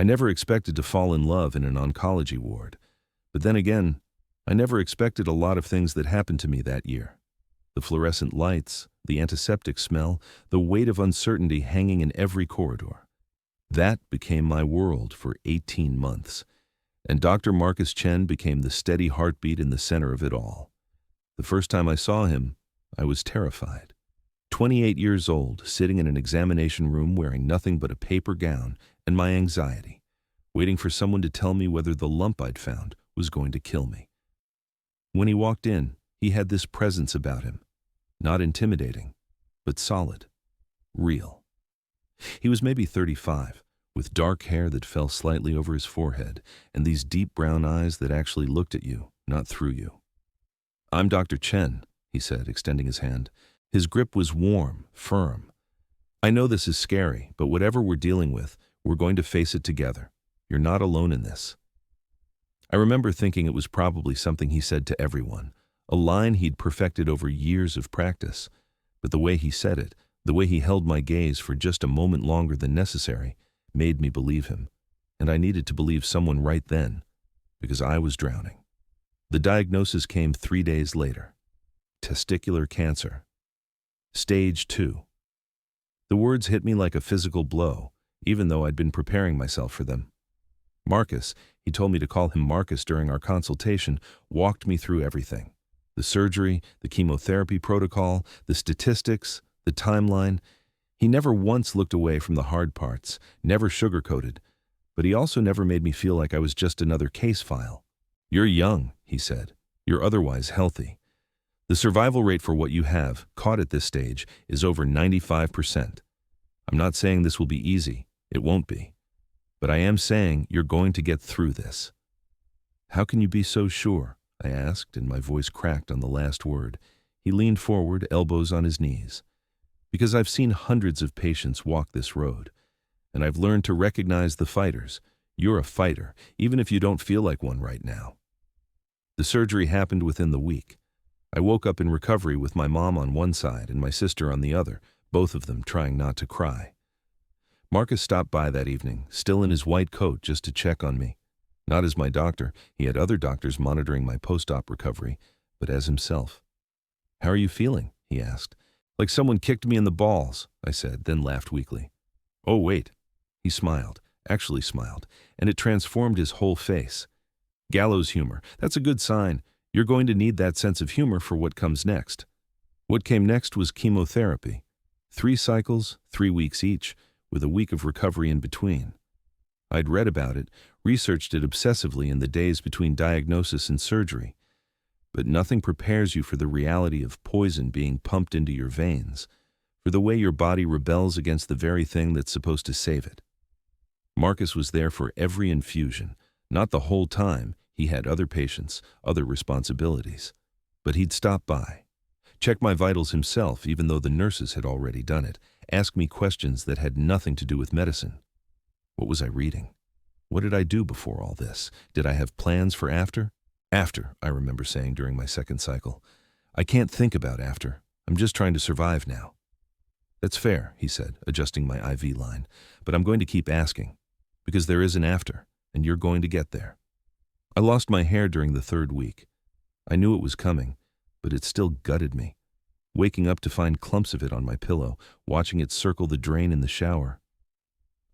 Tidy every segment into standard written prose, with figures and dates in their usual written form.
I never expected to fall in love in an oncology ward. But then again, I never expected a lot of things that happened to me that year. The fluorescent lights, the antiseptic smell, the weight of uncertainty hanging in every corridor. That became my world for 18 months. And Dr. Marcus Chen became the steady heartbeat in the center of it all. The first time I saw him, I was terrified. 28 years old, sitting in an examination room wearing nothing but a paper gown, and my anxiety, waiting for someone to tell me whether the lump I'd found was going to kill me. When he walked in, he had this presence about him, not intimidating, but solid, real. He was maybe 35, with dark hair that fell slightly over his forehead, and these deep brown eyes that actually looked at you, not through you. "I'm Dr. Chen," he said, extending his hand. His grip was warm, firm. "I know this is scary, but whatever we're dealing with, we're going to face it together. You're not alone in this." I remember thinking it was probably something he said to everyone, a line he'd perfected over years of practice. But the way he said it, the way he held my gaze for just a moment longer than necessary, made me believe him. And I needed to believe someone right then, because I was drowning. The diagnosis came 3 days later. Testicular cancer. Stage 2. The words hit me like a physical blow, even though I'd been preparing myself for them. Marcus, he told me to call him Marcus during our consultation, walked me through everything. The surgery, the chemotherapy protocol, the statistics, the timeline. He never once looked away from the hard parts, never sugarcoated, but he also never made me feel like I was just another case file. "You're young," he said. "You're otherwise healthy. The survival rate for what you have, caught at this stage, is over 95%. I'm not saying this will be easy. It won't be. But I am saying you're going to get through this." "How can you be so sure?" I asked, and my voice cracked on the last word. He leaned forward, elbows on his knees. "Because I've seen hundreds of patients walk this road, and I've learned to recognize the fighters. You're a fighter, even if you don't feel like one right now." The surgery happened within the week. I woke up in recovery with my mom on one side and my sister on the other, both of them trying not to cry. Marcus stopped by that evening, still in his white coat, just to check on me. Not as my doctor, he had other doctors monitoring my post-op recovery, but as himself. "How are you feeling?" he asked. "Like someone kicked me in the balls," I said, then laughed weakly. "Oh, wait." He smiled, actually smiled, and it transformed his whole face. "Gallows humor, that's a good sign. You're going to need that sense of humor for what comes next." What came next was chemotherapy. 3 cycles, 3 weeks each, with a week of recovery in between. I'd read about it, researched it obsessively in the days between diagnosis and surgery. But nothing prepares you for the reality of poison being pumped into your veins, for the way your body rebels against the very thing that's supposed to save it. Marcus was there for every infusion, not the whole time. He had other patients, other responsibilities. But he'd stop by, check my vitals himself, even though the nurses had already done it, ask me questions that had nothing to do with medicine. What was I reading? What did I do before all this? Did I have plans for after? "After," I remember saying during my second cycle. "I can't think about after. I'm just trying to survive now." "That's fair," he said, adjusting my IV line. "But I'm going to keep asking, because there is an after, and you're going to get there." I lost my hair during the 3rd week. I knew it was coming, but it still gutted me. Waking up to find clumps of it on my pillow, watching it circle the drain in the shower.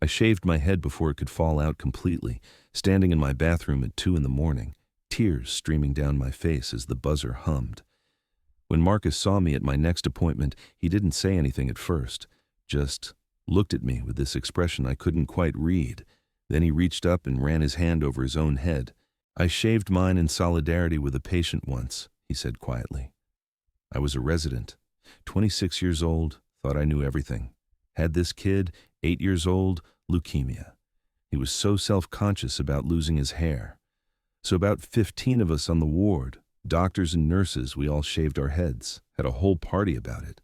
I shaved my head before it could fall out completely, standing in my bathroom at 2 in the morning, tears streaming down my face as the buzzer hummed. When Marcus saw me at my next appointment, he didn't say anything at first, just looked at me with this expression I couldn't quite read. Then he reached up and ran his hand over his own head. "I shaved mine in solidarity with a patient once," he said quietly. "I was a resident, 26 years old, thought I knew everything. Had this kid, 8 years old, leukemia. He was so self-conscious about losing his hair. So about 15 of us on the ward, doctors and nurses, we all shaved our heads, had a whole party about it."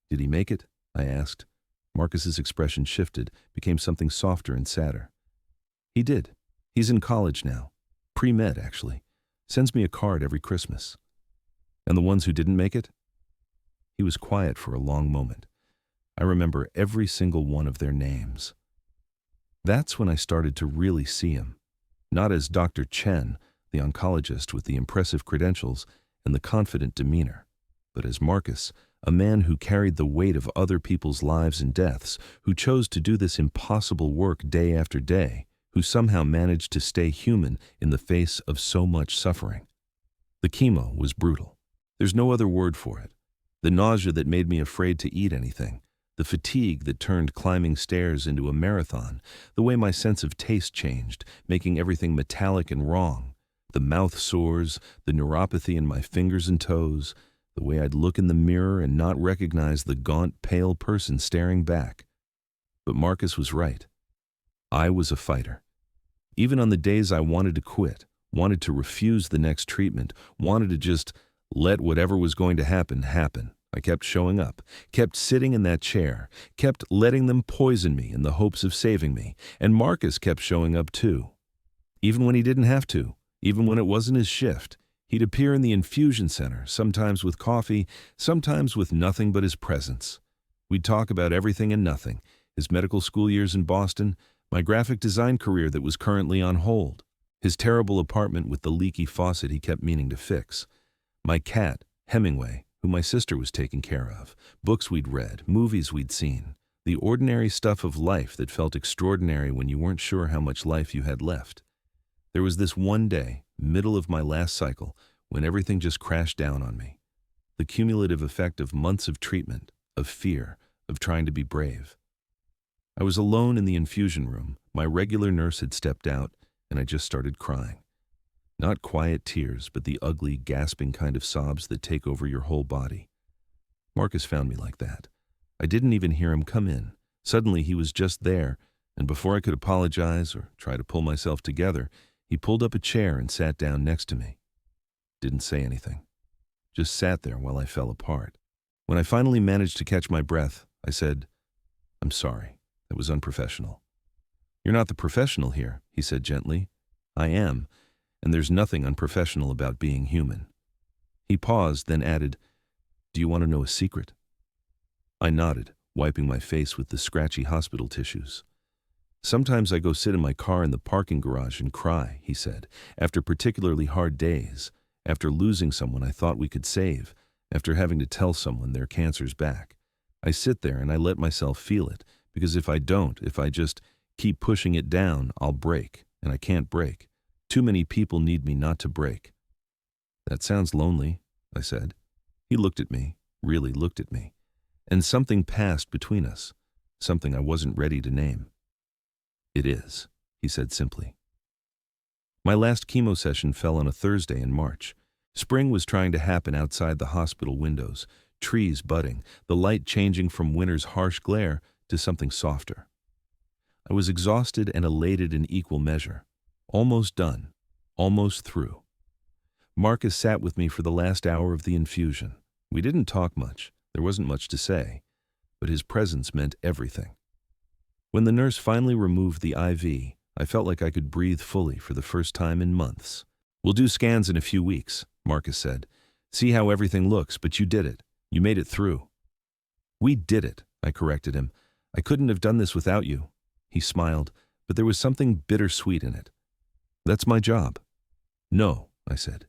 "Did he make it?" I asked. Marcus's expression shifted, became something softer and sadder. "He did. He's in college now. Pre-med, actually. Sends me a card every Christmas." "And the ones who didn't make it?" He was quiet for a long moment. I remember every single one of their names. That's when I started to really see him. Not as Dr. Chen, the oncologist with the impressive credentials and the confident demeanor, but as Marcus, a man who carried the weight of other people's lives and deaths, who chose to do this impossible work day after day, who somehow managed to stay human in the face of so much suffering. The chemo was brutal. There's no other word for it. The nausea that made me afraid to eat anything, the fatigue that turned climbing stairs into a marathon, the way my sense of taste changed, making everything metallic and wrong, the mouth sores, the neuropathy in my fingers and toes, the way I'd look in the mirror and not recognize the gaunt, pale person staring back. But Marcus was right. I was a fighter. Even on the days I wanted to quit, wanted to refuse the next treatment, wanted to just let whatever was going to happen happen, I kept showing up, kept sitting in that chair, kept letting them poison me in the hopes of saving me, and Marcus kept showing up too. Even when he didn't have to, even when it wasn't his shift, he'd appear in the infusion center, sometimes with coffee, sometimes with nothing but his presence. We'd talk about everything and nothing, his medical school years in Boston, my graphic design career that was currently on hold, his terrible apartment with the leaky faucet he kept meaning to fix, my cat, Hemingway, who my sister was taking care of, books we'd read, movies we'd seen, the ordinary stuff of life that felt extraordinary when you weren't sure how much life you had left. There was this one day, middle of my last cycle, when everything just crashed down on me. The cumulative effect of months of treatment, of fear, of trying to be brave. I was alone in the infusion room. My regular nurse had stepped out, and I just started crying. Not quiet tears, but the ugly, gasping kind of sobs that take over your whole body. Marcus found me like that. I didn't even hear him come in. Suddenly he was just there, and before I could apologize or try to pull myself together, he pulled up a chair and sat down next to me. Didn't say anything. Just sat there while I fell apart. When I finally managed to catch my breath, I said, "I'm sorry. That was unprofessional." "You're not the professional here," he said gently. "I am, and there's nothing unprofessional about being human." He paused, then added, "Do you want to know a secret?" I nodded, wiping my face with the scratchy hospital tissues. "Sometimes I go sit in my car in the parking garage and cry," he said, "after particularly hard days, after losing someone I thought we could save, after having to tell someone their cancer's back. I sit there and I let myself feel it, because if I don't, if I just keep pushing it down, I'll break, and I can't break. Too many people need me not to break." "That sounds lonely," I said. He looked at me, really looked at me, and something passed between us, something I wasn't ready to name. "It is," he said simply. My last chemo session fell on a Thursday in March. Spring was trying to happen outside the hospital windows, trees budding, the light changing from winter's harsh glare to something softer. I was exhausted and elated in equal measure. Almost done, almost through. Marcus sat with me for the last hour of the infusion. We didn't talk much, there wasn't much to say, but his presence meant everything. When the nurse finally removed the IV, I felt like I could breathe fully for the first time in months. "We'll do scans in a few weeks," Marcus said. "See how everything looks, but you did it. You made it through." "We did it," I corrected him. "I couldn't have done this without you." He smiled, but there was something bittersweet in it. "That's my job." "No," I said.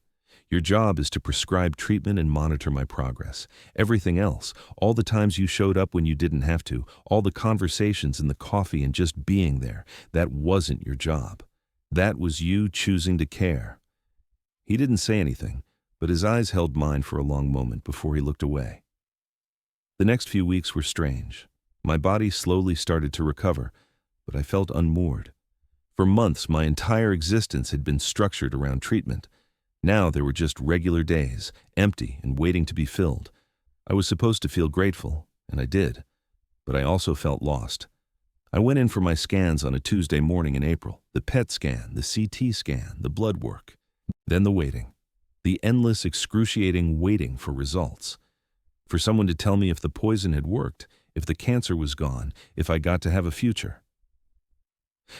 "Your job is to prescribe treatment and monitor my progress. Everything else, all the times you showed up when you didn't have to, all the conversations and the coffee and just being there, that wasn't your job. That was you choosing to care." He didn't say anything, but his eyes held mine for a long moment before he looked away. The next few weeks were strange. My body slowly started to recover, but I felt unmoored. For months, my entire existence had been structured around treatment. Now there were just regular days, empty and waiting to be filled. I was supposed to feel grateful, and I did, but I also felt lost. I went in for my scans on a Tuesday morning in April, the PET scan, the CT scan, the blood work. Then the waiting, the endless, excruciating waiting for results. For someone to tell me if the poison had worked, if the cancer was gone, if I got to have a future.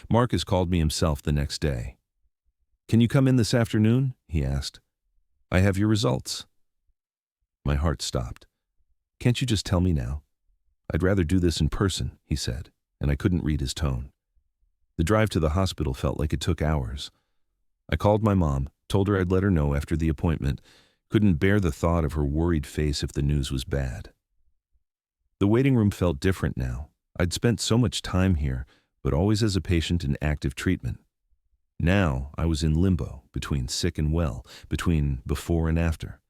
Marcus called me himself the next day. "Can you come in this afternoon?" he asked. "I have your results." My heart stopped. "Can't you just tell me now?" "I'd rather do this in person," he said, and I couldn't read his tone. The drive to the hospital felt like it took hours. I called my mom, told her I'd let her know after the appointment, couldn't bear the thought of her worried face if the news was bad. The waiting room felt different now. I'd spent so much time here, but always as a patient in active treatment. Now I was in limbo, between sick and well, between before and after.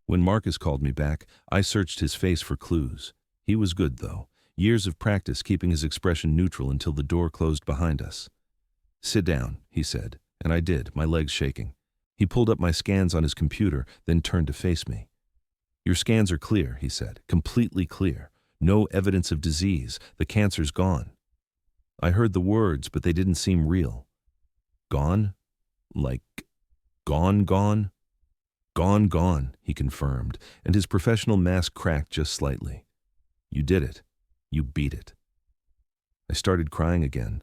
When Marcus called me back, I searched his face for clues. He was good, though. Years of practice keeping his expression neutral until the door closed behind us. "Sit down," he said, and I did, my legs shaking. He pulled up my scans on his computer, then turned to face me. "Your scans are clear," he said, "completely clear. No evidence of disease. The cancer's gone." I heard the words, but they didn't seem real. "Gone? Like, gone, gone?" "Gone, gone," he confirmed, and his professional mask cracked just slightly. "You did it. You beat it." I started crying again,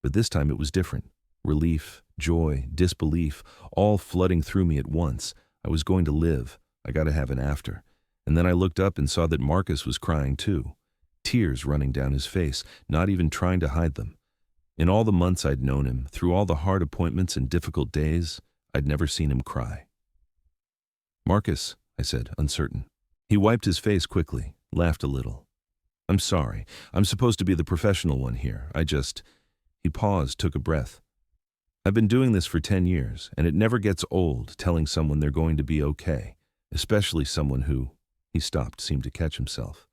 but this time it was different. Relief, joy, disbelief, all flooding through me at once. I was going to live. I got to have an after. And then I looked up and saw that Marcus was crying too. Tears running down his face, not even trying to hide them. In all the months I'd known him, through all the hard appointments and difficult days, I'd never seen him cry. "Marcus," I said, uncertain. He wiped his face quickly, laughed a little. "I'm sorry. I'm supposed to be the professional one here. He paused, took a breath. "I've been doing this for 10 years, and it never gets old telling someone they're going to be okay, especially someone who—" He stopped, seemed to catch himself.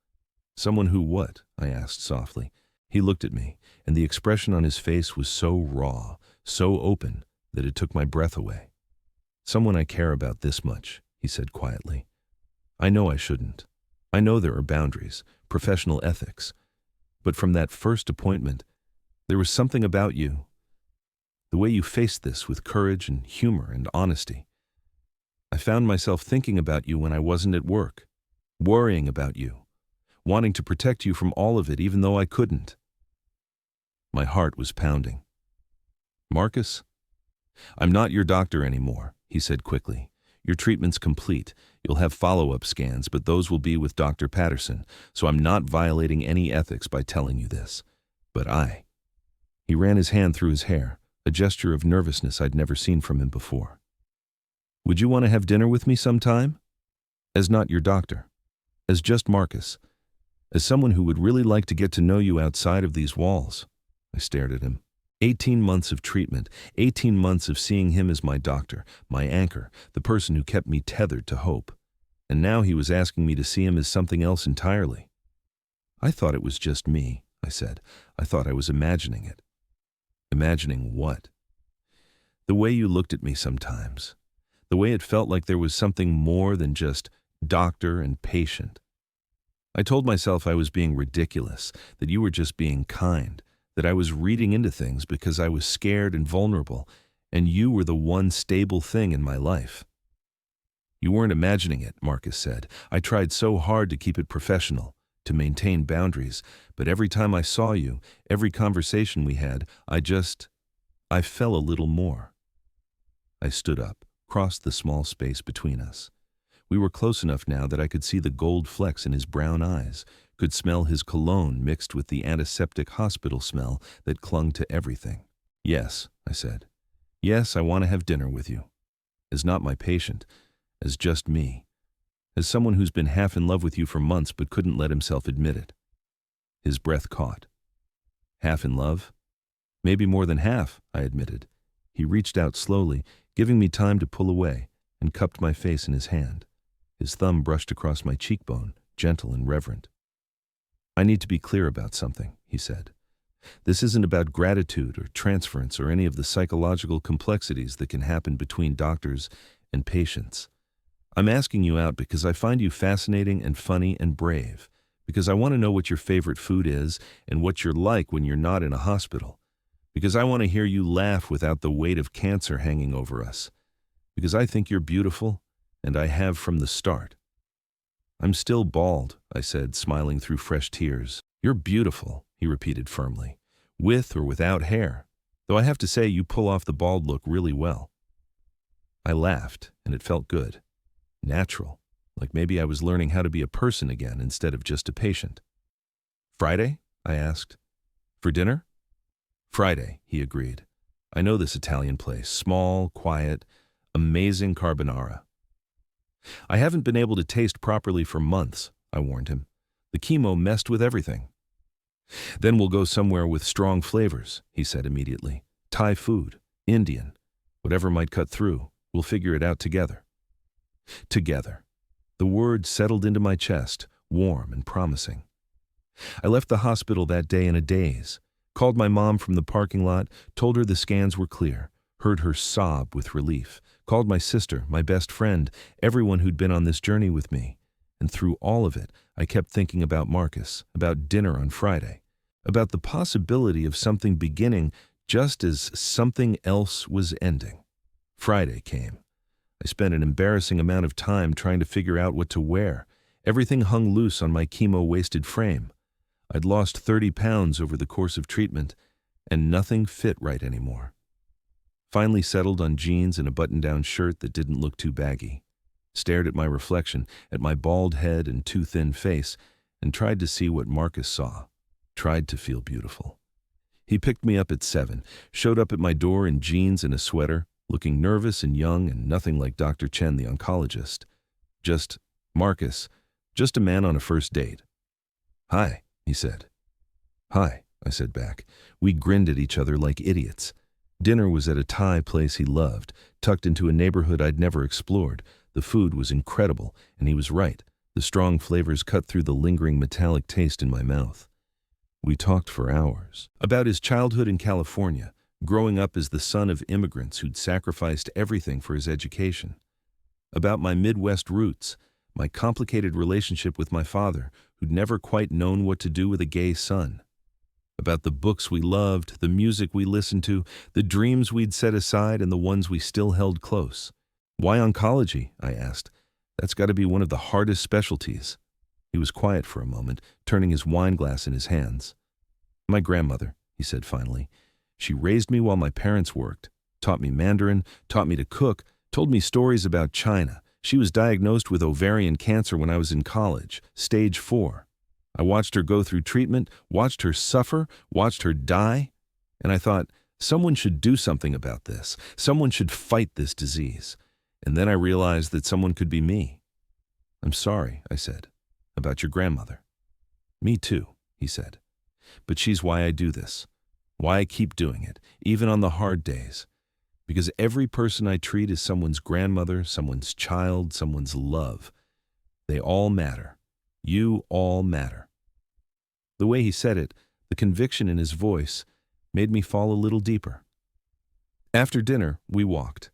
"Someone who what?" I asked softly. He looked at me, and the expression on his face was so raw, so open, that it took my breath away. "Someone I care about this much," he said quietly. "I know I shouldn't. I know there are boundaries, professional ethics. But from that first appointment, there was something about you. The way you faced this with courage and humor and honesty. I found myself thinking about you when I wasn't at work, worrying about you, wanting to protect you from all of it even though I couldn't." My heart was pounding. "Marcus? I'm not your doctor anymore," he said quickly. "Your treatment's complete. You'll have follow-up scans, but those will be with Dr. Patterson, so I'm not violating any ethics by telling you this. But He ran his hand through his hair, a gesture of nervousness I'd never seen from him before. "Would you want to have dinner with me sometime? As not your doctor. As just Marcus. As someone who would really like to get to know you outside of these walls." I stared at him. 18 months of treatment, 18 months of seeing him as my doctor, my anchor, the person who kept me tethered to hope. And now he was asking me to see him as something else entirely. "I thought it was just me," I said. "I thought I was imagining it." "Imagining what?" "The way you looked at me sometimes. The way it felt like there was something more than just doctor and patient. I told myself I was being ridiculous, that you were just being kind, that I was reading into things because I was scared and vulnerable, and you were the one stable thing in my life." "You weren't imagining it," Marcus said. "I tried so hard to keep it professional, to maintain boundaries, but every time I saw you, every conversation we had, I fell a little more." I stood up, crossed the small space between us. We were close enough now that I could see the gold flecks in his brown eyes, could smell his cologne mixed with the antiseptic hospital smell that clung to everything. "Yes," I said. "Yes, I want to have dinner with you. As not my patient, as just me. As someone who's been half in love with you for months but couldn't let himself admit it." His breath caught. "Half in love?" "Maybe more than half," I admitted. He reached out slowly, giving me time to pull away, and cupped my face in his hand. His thumb brushed across my cheekbone, gentle and reverent. "I need to be clear about something," he said. "This isn't about gratitude or transference or any of the psychological complexities that can happen between doctors and patients. I'm asking you out because I find you fascinating and funny and brave, because I want to know what your favorite food is and what you're like when you're not in a hospital, because I want to hear you laugh without the weight of cancer hanging over us, because I think you're beautiful, and I have from the start." "I'm still bald," I said, smiling through fresh tears. "You're beautiful," he repeated firmly, "with or without hair, though I have to say you pull off the bald look really well." I laughed, and it felt good. Natural, like maybe I was learning how to be a person again instead of just a patient. "Friday?" I asked. "For dinner?" Friday, he agreed. I know this Italian place. Small, quiet, amazing carbonara. I haven't been able to taste properly for months, I warned him. The chemo messed with everything. Then we'll go somewhere with strong flavors, he said immediately. Thai food, Indian, whatever might cut through. We'll figure it out together. Together. The word settled into my chest, warm and promising. I left the hospital that day in a daze, called my mom from the parking lot, told her the scans were clear, heard her sob with relief, called my sister, my best friend, everyone who'd been on this journey with me. And through all of it, I kept thinking about Marcus, about dinner on Friday, about the possibility of something beginning just as something else was ending. Friday came. I spent an embarrassing amount of time trying to figure out what to wear. Everything hung loose on my chemo-wasted frame. I'd lost 30 pounds over the course of treatment, and nothing fit right anymore. Finally settled on jeans and a button-down shirt that didn't look too baggy. Stared at my reflection, at my bald head and too thin face, and tried to see what Marcus saw. Tried to feel beautiful. He picked me up at 7, showed up at my door in jeans and a sweater, looking nervous and young and nothing like Dr. Chen, the oncologist. Just Marcus, just a man on a first date. Hi, he said. Hi, I said back. We grinned at each other like idiots. Dinner was at a Thai place he loved, tucked into a neighborhood I'd never explored. The food was incredible, and he was right. The strong flavors cut through the lingering metallic taste in my mouth. We talked for hours. About his childhood in California, growing up as the son of immigrants who'd sacrificed everything for his education. About my Midwest roots, my complicated relationship with my father, who'd never quite known what to do with a gay son. About the books we loved, the music we listened to, the dreams we'd set aside and the ones we still held close. Why oncology? I asked. That's got to be one of the hardest specialties. He was quiet for a moment, turning his wine glass in his hands. My grandmother, he said finally. She raised me while my parents worked, taught me Mandarin, taught me to cook, told me stories about China. She was diagnosed with ovarian cancer when I was in college, stage 4. I watched her go through treatment, watched her suffer, watched her die, and I thought, someone should do something about this. Someone should fight this disease. And then I realized that someone could be me. I'm sorry, I said, about your grandmother. Me too, he said. But she's why I do this, why I keep doing it, even on the hard days. Because every person I treat is someone's grandmother, someone's child, someone's love. They all matter. You all matter. The way he said it, the conviction in his voice, made me fall a little deeper. After dinner, we walked.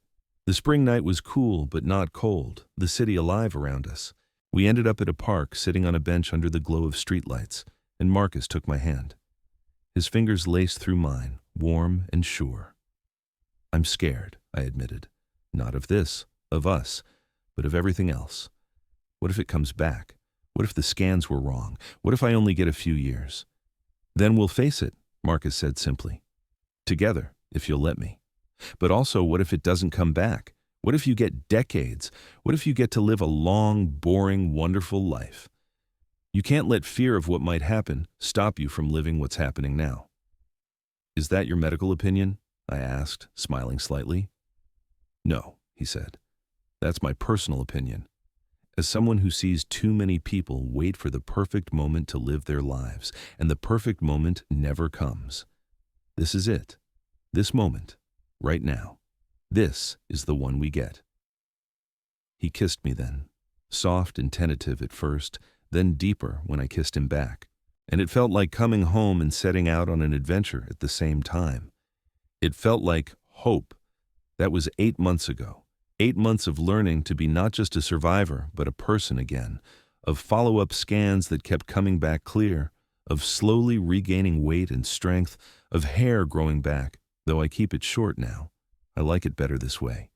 The spring night was cool but not cold, the city alive around us. We ended up at a park, sitting on a bench under the glow of streetlights, and Marcus took my hand. His fingers laced through mine, warm and sure. I'm scared, I admitted. Not of this, of us, but of everything else. What if it comes back? What if the scans were wrong? What if I only get a few years? Then we'll face it, Marcus said simply. Together, if you'll let me. But also, what if it doesn't come back? What if you get decades? What if you get to live a long, boring, wonderful life? You can't let fear of what might happen stop you from living what's happening now. Is that your medical opinion? I asked, smiling slightly. No, he said. That's my personal opinion. As someone who sees too many people wait for the perfect moment to live their lives, and the perfect moment never comes. This is it. This moment. Right now. This is the one we get. He kissed me then, soft and tentative at first, then deeper when I kissed him back. And it felt like coming home and setting out on an adventure at the same time. It felt like hope. That was 8 months ago. 8 months of learning to be not just a survivor, but a person again, of follow-up scans that kept coming back clear, of slowly regaining weight and strength, of hair growing back, though I keep it short now. I like it better this way.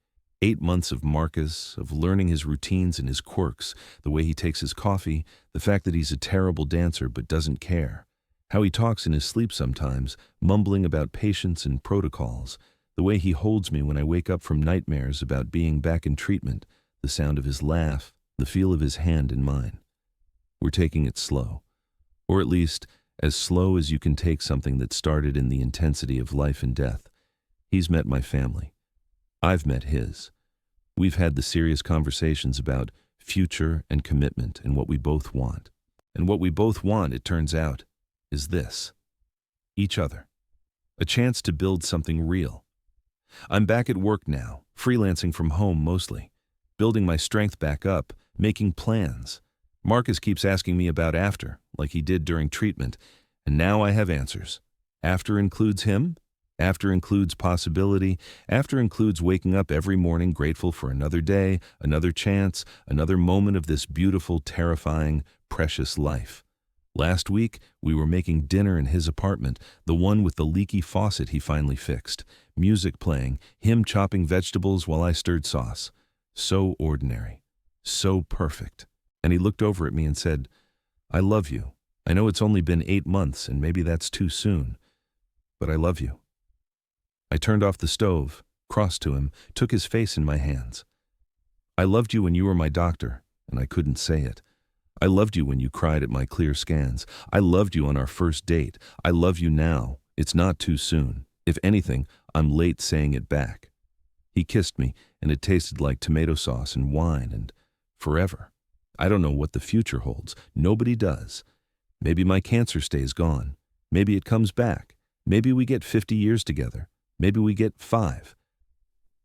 8 months of Marcus, of learning his routines and his quirks, the way he takes his coffee, the fact that he's a terrible dancer but doesn't care, how he talks in his sleep sometimes, mumbling about patients and protocols, the way he holds me when I wake up from nightmares about being back in treatment, the sound of his laugh, the feel of his hand in mine. We're taking it slow. Or at least, As slow as you can take something that started in the intensity of life and death. He's met my family. I've met his. We've had the serious conversations about future and commitment and what we both want. And what we both want, it turns out, is this. Each other. A chance to build something real. I'm back at work now, freelancing from home mostly, building my strength back up, making plans. Marcus keeps asking me about after, like he did during treatment, and now I have answers. After includes him. After includes possibility. After includes waking up every morning grateful for another day, another chance, another moment of this beautiful, terrifying, precious life. Last week, we were making dinner in his apartment, the one with the leaky faucet he finally fixed. Music playing, him chopping vegetables while I stirred sauce. So ordinary. So perfect. And he looked over at me and said, "I love you. I know it's only been 8 months and maybe that's too soon, but I love you." I turned off the stove, crossed to him, took his face in my hands. "I loved you when you were my doctor, and I couldn't say it. I loved you when you cried at my clear scans. I loved you on our first date. I love you now. It's not too soon. If anything, I'm late saying it back." He kissed me, and it tasted like tomato sauce and wine and forever. I don't know what the future holds. Nobody does. Maybe my cancer stays gone. Maybe it comes back. Maybe we get 50 years together. Maybe we get 5.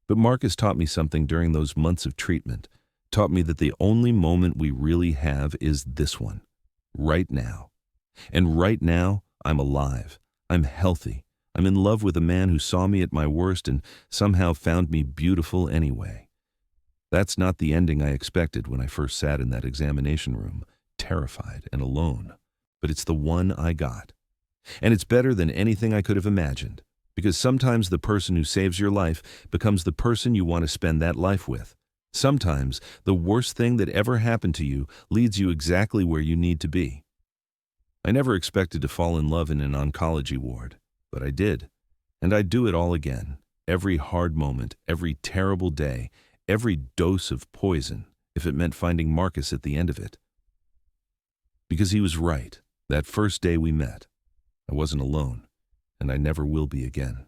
But Marcus taught me something during those months of treatment. Taught me that the only moment we really have is this one. Right now. And right now, I'm alive. I'm healthy. I'm in love with a man who saw me at my worst and somehow found me beautiful anyway. That's not the ending I expected when I first sat in that examination room, terrified and alone. But it's the one I got. And it's better than anything I could have imagined. Because sometimes the person who saves your life becomes the person you want to spend that life with. Sometimes the worst thing that ever happened to you leads you exactly where you need to be. I never expected to fall in love in an oncology ward, but I did. And I'd do it all again. Every hard moment, every terrible day, every dose of poison, if it meant finding Marcus at the end of it. Because he was right. That first day we met, I wasn't alone, and I never will be again.